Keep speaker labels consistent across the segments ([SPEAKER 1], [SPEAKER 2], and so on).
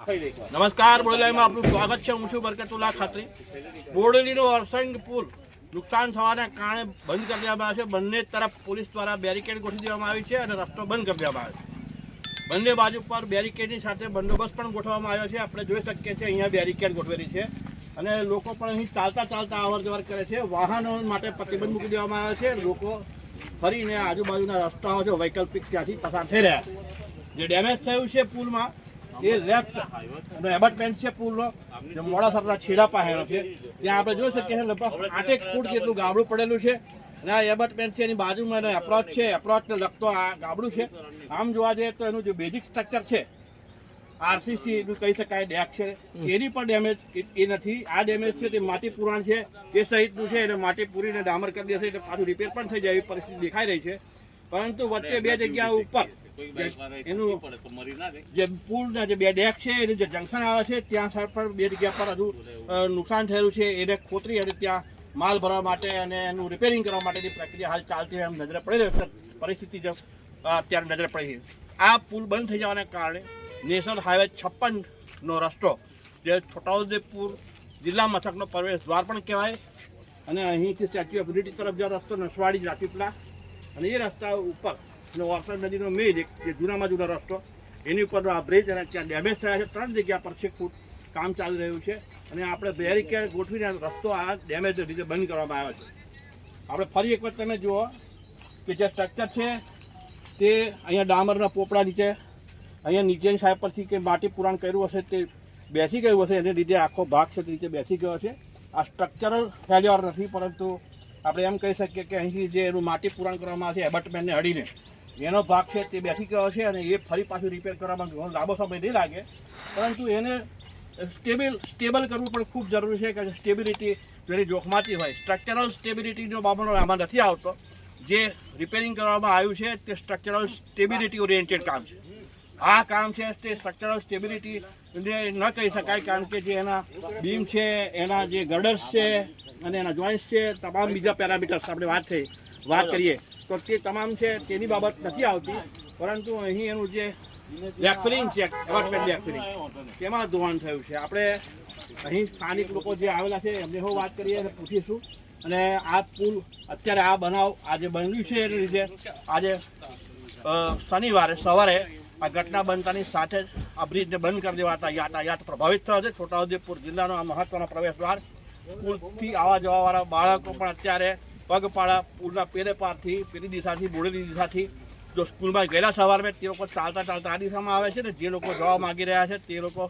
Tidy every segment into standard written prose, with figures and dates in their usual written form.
[SPEAKER 1] નમસ્કાર, બોડેલીમાં આપનું સ્વાગત છે. હું છું બરકતુલ્લા ખાતરી. બોડેલીનો અરસંગ પુલ નુકસાન થવાના કારણે બંધ કરી દેવામાં આવ્યો છે. બંને તરફ પોલીસ દ્વારા બેરિકેડ ગોઠવી દેવામાં આવી છે અને રસ્તો બંધ કરી દેવામાં આવ્યો છે. બંને બાજુ પર બેરિકેડની સાથે બંદોબસ્ત પણ ગોઠવવામાં આવ્યો છે. આપણે જોઈ શકીએ છીએ અહીંયા બેરિકેડ ગોઠવેલી છે અને લોકો પણ અહીં ચાલતા અવર જવર કરે છે. વાહનો માટે પ્રતિબંધ મૂકી દેવામાં આવ્યો છે. લોકો ફરીને આજુબાજુના રસ્તાઓ છે વૈકલ્પિક ત્યાંથી પસાર થઈ રહ્યા છે. જે ડેમેજ થયું છે પુલમાં એ લેફ્ટ એબટમેન્ટ છે પુલનો, જે મોડાસરના છેડા પાસેનો છે. ત્યાં આપણે જોઈ શકીએ છીએ લગભગ 8 ફૂટ જેટલું ગાબડું પડેલું છે અને આ એબટમેન્ટ છે એની બાજુમાં એનો એપ્રોચ છે. એપ્રોચને લગતો આ ગાબડું છે. આમ જોવા જઈએ તો એનું જે બેઝિક સ્ટ્રક્ચર છે આરસીસી નું કહી શકાય ડેક છે એની પણ ડેમેજ એ નથી. આ ડેમેજ છે તે માટી પુરાણ છે એ સહિતનું છે. એટલે માટી પૂરીને ડામર કરી દેશે એટલે પાછું રિપેર પણ થઈ જાય એવી પરિસ્થિતિ દેખાઈ રહી છે. પરંતુ વચ્ચે બે જગ્યા ઉપર એનું જે પુલના જે બે ડેક છે એનું જે જંકશન આવે છે ત્યાં પર બે જગ્યા પર હજુ નુકસાન થયેલું છે. એને ખોતરી અને ત્યાં માલ ભરવા માટે અને એનું રિપેરિંગ કરવા માટેની પ્રક્રિયા હાલ ચાલતી એમ નજરે પડી રહી છે. પરિસ્થિતિ અત્યારે નજરે પડી છે. આ પુલ બંધ થઈ જવાના કારણે નેશનલ હાઈવે 56નો રસ્તો જે છોટાઉદેપુર જિલ્લા મથકનો પ્રવેશ દ્વાર પણ કહેવાય અને અહીંથી સ્ટેચ્યુ ઓફ યુનિટી તરફ જવાનો રસ્તો નસવાડી રાજપીપળા અને એ રસ્તા ઉપર વરસાદ નદીનો મેઇન જે જૂનામાં જૂનો રસ્તો એની ઉપર આ બ્રિજ અને ત્યાં ડેમેજ થયા છે. 3 જગ્યા પર 6 ફૂટ કામ ચાલી રહ્યું છે અને આપણે બેરિકેડ ગોઠવીને રસ્તો આ ડેમેજ રીતે બંધ કરવામાં આવ્યો છે. આપણે ફરી એક વખત તમે જુઓ કે જે સ્ટ્રક્ચર છે તે અહીંયા ડામરના પોપડા નીચે અહીંયા નીચેની સાઈડ પરથી કે માટી પુરાણ કર્યું હશે તે બેસી ગયું હશે. એને લીધે આખો ભાગ છે તે રીતે બેસી ગયો છે. આ સ્ટ્રક્ચરલ ફેલ્યોર નથી, પરંતુ આપણે એમ કહી શકીએ કે અહીંથી જે એનું માટી પુરાણ કરવામાં આવે છે એબટમેન્ટને અડીને એનો ભાગ છે તે બેસી ગયો છે અને એ ફરી પાછું રિપેર કરવામાં ઘણો લાંબો સમય નહીં લાગે. પરંતુ એને સ્ટેબલ કરવું પણ ખૂબ જરૂરી છે કે સ્ટેબિલિટી જેની જોખમાતી હોય. સ્ટ્રક્ચરલ સ્ટેબિલિટીનો બાબતનો આમાં નથી આવતો. જે રિપેરિંગ કરવામાં આવ્યું છે તે સ્ટ્રક્ચરલ સ્ટેબિલિટી ઓરિએન્ટેડ કામ છે. આ કામ છે તે સ્ટ્રક્ચરલ સ્ટેબિલિટી ન કહી શકાય, કારણ કે જે એના બીમ છે, એના જે ગર્ડર્સ છે અને એના જોઈન્ટ્સ છે, તમામ બીજા પેરામીટર્સ આપણે વાત કરીએ તો તે તમામ છે તેની બાબત નથી આવતી. પરંતુ અહીં એનું જે બેકફિલિંગ છે એબટમેન્ટ બેકફિલિંગ તેમાં ધોવાણ થયું છે. આપણે અહીં સ્થાનિક લોકો જે આવેલા છે એમને હું વાત કરીએ અને પૂછીશું. અને આ પુલ અત્યારે આ બનાવ આજે બન્યું છે એને લીધે આજે શનિવારે સવારે આ ઘટના બનતાની સાથે જ આ બ્રિજને બંધ કરી દેવાતા યાતાયાત પ્રભાવિત થયો છે. છોટાઉદેપુર જિલ્લાનો આ મહત્વનો પ્રવેશ દ્વાર. પુલથી આવવા જવાવાળા બાળકો પણ અત્યારે પગપાળા પુલના પેલે પારથી પેલી દિશાથી બોડેલી દિશાથી જો સ્કૂલમાં ગયેલા સવારમાં તે લોકો ચાલતા આ દિશામાં આવે છે ને જે લોકો જવા માગી રહ્યા છે તે લોકો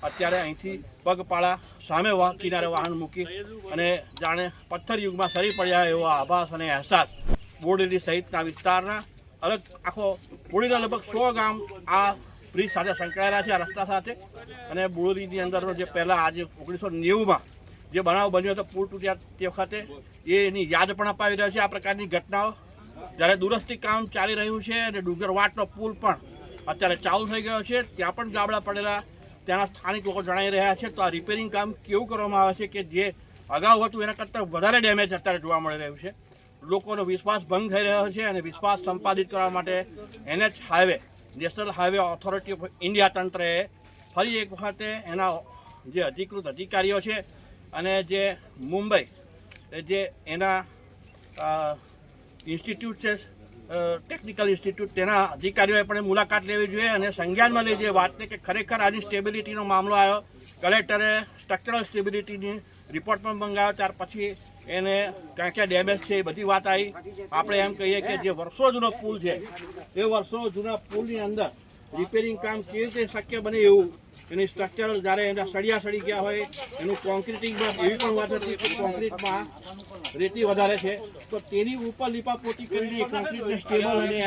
[SPEAKER 1] અત્યારે અહીંથી પગપાળા સામે કિનારે વાહન મૂકી અને જાણે પથ્થર યુગમાં સરી પડ્યા એવો આભાસ અને અહેસાસ બોડેલી સહિતના વિસ્તારના અલગ આખો બોડેલીના લગભગ 100 ગામ આ બ્રિજ સાથે સંકળાયેલા છે આ રસ્તા સાથે. અને બોડેલીની અંદરનો જે પહેલાં આજે 1990માં જે બનાવ બન્યો હતો પુલ તૂટ્યા તે વખતે એની યાદ પણ અપાવી રહ્યો છે. આ પ્રકારની ઘટનાઓ જ્યારે દુરસ્તી કામ ચાલી રહ્યું છે અને ડુંગરવાટનો પુલ પણ અત્યારે ચાલુ થઈ ગયો છે, ત્યાં પણ ગાબડા પડેલા ત્યાંના સ્થાનિક લોકો જણાવી રહ્યા છે. તો આ રિપેરિંગ કામ કેવું કરવામાં આવે છે કે જે અગાઉ હતું એના કરતાં વધારે ડેમેજ અત્યારે જોવા મળી રહ્યું છે. લોકોનો વિશ્વાસ ભંગ થઈ રહ્યો છે અને વિશ્વાસ સંપાદિત કરવા માટે NH highway national highway authority of India તંત્રએ ફરી એક વખતે એના જે અધિકૃત અધિકારીઓ છે અને જે મુંબઈ જે એના ઇન્સ્ટિટ્યૂટ છે ટેકનિકલ ઇન્સ્ટિટ્યૂટ તેના અધિકારીઓએ પણ મુલાકાત લેવી જોઈએ અને સંજ્ઞાનમાં લઈ જે વાતને કે ખરેખર આની સ્ટેબિલિટીનો મામલો આવ્યો. કલેક્ટરે સ્ટ્રક્ચરલ સ્ટેબિલિટીની રિપોર્ટ પણ મંગાવ્યો. ત્યાર પછી એને ક્યાં ક્યાં ડેમેજ છે એ બધી વાત આવી. આપણે એમ કહીએ કે જે વર્ષો જૂનો પુલ છે એ વર્ષો જૂના પુલની અંદર રિપેરિંગ કામ કેવી રીતે શક્ય બને એવું એની સ્ટ્રક્ચરલ જ્યારે એના સળિયા સડી ગયા હોય એનું કોન્ક્રીટિંગમાં એવી પણ વાત હતી કે કોન્ક્રીટમાં રેતી વધારે છે તો તેની ઉપર લીપાપોતી કરીને કોન્ક્રીટને સ્ટેબલ અને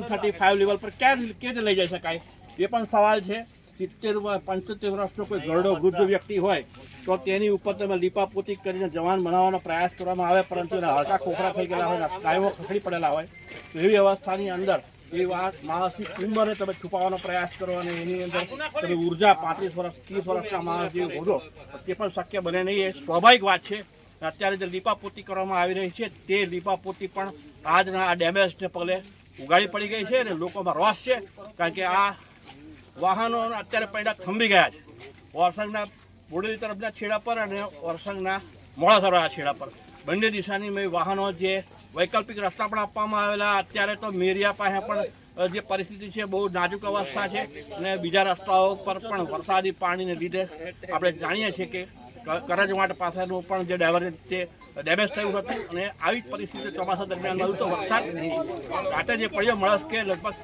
[SPEAKER 1] M35 લેવલ પર કેવી રીતે લઈ જઈ શકાય એ પણ સવાલ છે. 70-75 વર્ષનો કોઈ ઘરડો વૃદ્ધ વ્યક્તિ હોય તો તેની ઉપર તમે લીપાપોતી કરીને જવાન બનાવવાનો પ્રયાસ કરવામાં આવે, પરંતુ એના હડકા ખોખરા થઈ ગયેલા હોય, સ્નાયુઓ ખસડી પડેલા હોય તો એવી અવસ્થાની અંદર એ વાત માણસની ઉંમરને તમે છુપાવવાનો પ્રયાસ કરો અને એની અંદર તમે ઉર્જા 35 વર્ષ 30 વર્ષના માણસ જેવું હોદો તે પણ શક્ય બને નહીં. એ સ્વાભાવિક વાત છે. અત્યારે જે લીપાપોતી કરવામાં આવી રહી છે તે લીપાપોતી પણ આજના આ ડેમેજને પગલે ઉગાડી પડી ગઈ છે અને લોકોમાં રોષ છે, કારણ કે આ વાહનો અત્યારે પૈડા થંભી ગયા છે વરસાદના બોડેલી તરફના છેડા પર અને વરસાદના મોડાસરના છેડા પર બંને દિશાની મેં વાહનો જે વૈકલ્પિક રસ્તા પણ આપવામાં આવેલા અત્યારે તો મેરિયા પાસે પણ જે પરિસ્થિતિ છે બહુ નાજુક અવસ્થા છે અને બીજા રસ્તાઓ પર પણ વરસાદી પાણીને લીધે આપણે જાણીએ છીએ કે કરજવાટ પાસેનું પણ જે ડાયવર્જન તે ડેમેજ થયું હતું અને આવી જ પરિસ્થિતિ ચોમાસા દરમિયાન મળ્યું તો વરસાદ રાતે જે પડ્યો મળસ કે લગભગ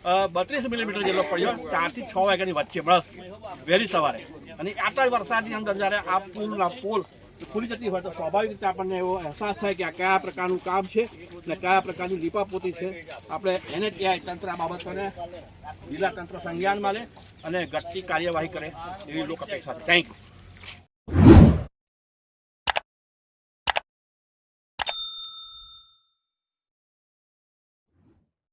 [SPEAKER 1] 32 મિલીમીટર જેટલો પડ્યો 4 થી 6 વાગ્યાની વચ્ચે મળસ વહેલી સવારે અને આટલા વરસાદની અંદર જ્યારે આ પુલ ખુલી જતી હોય તો સ્વાભાવિક રીતે આપણને એવો અહેસાસ થાય કે આ કયા પ્રકારનું કામ છે અને કયા પ્રકારની લીપાપોતી છે આપણે એને ત્યાં તંત્ર આ બાબતોને જિલ્લા તંત્ર સંજ્ઞાનમાં લે અને ઘટતી કાર્યવાહી કરે એવી લોક અપેક્ષા છે. Thank you.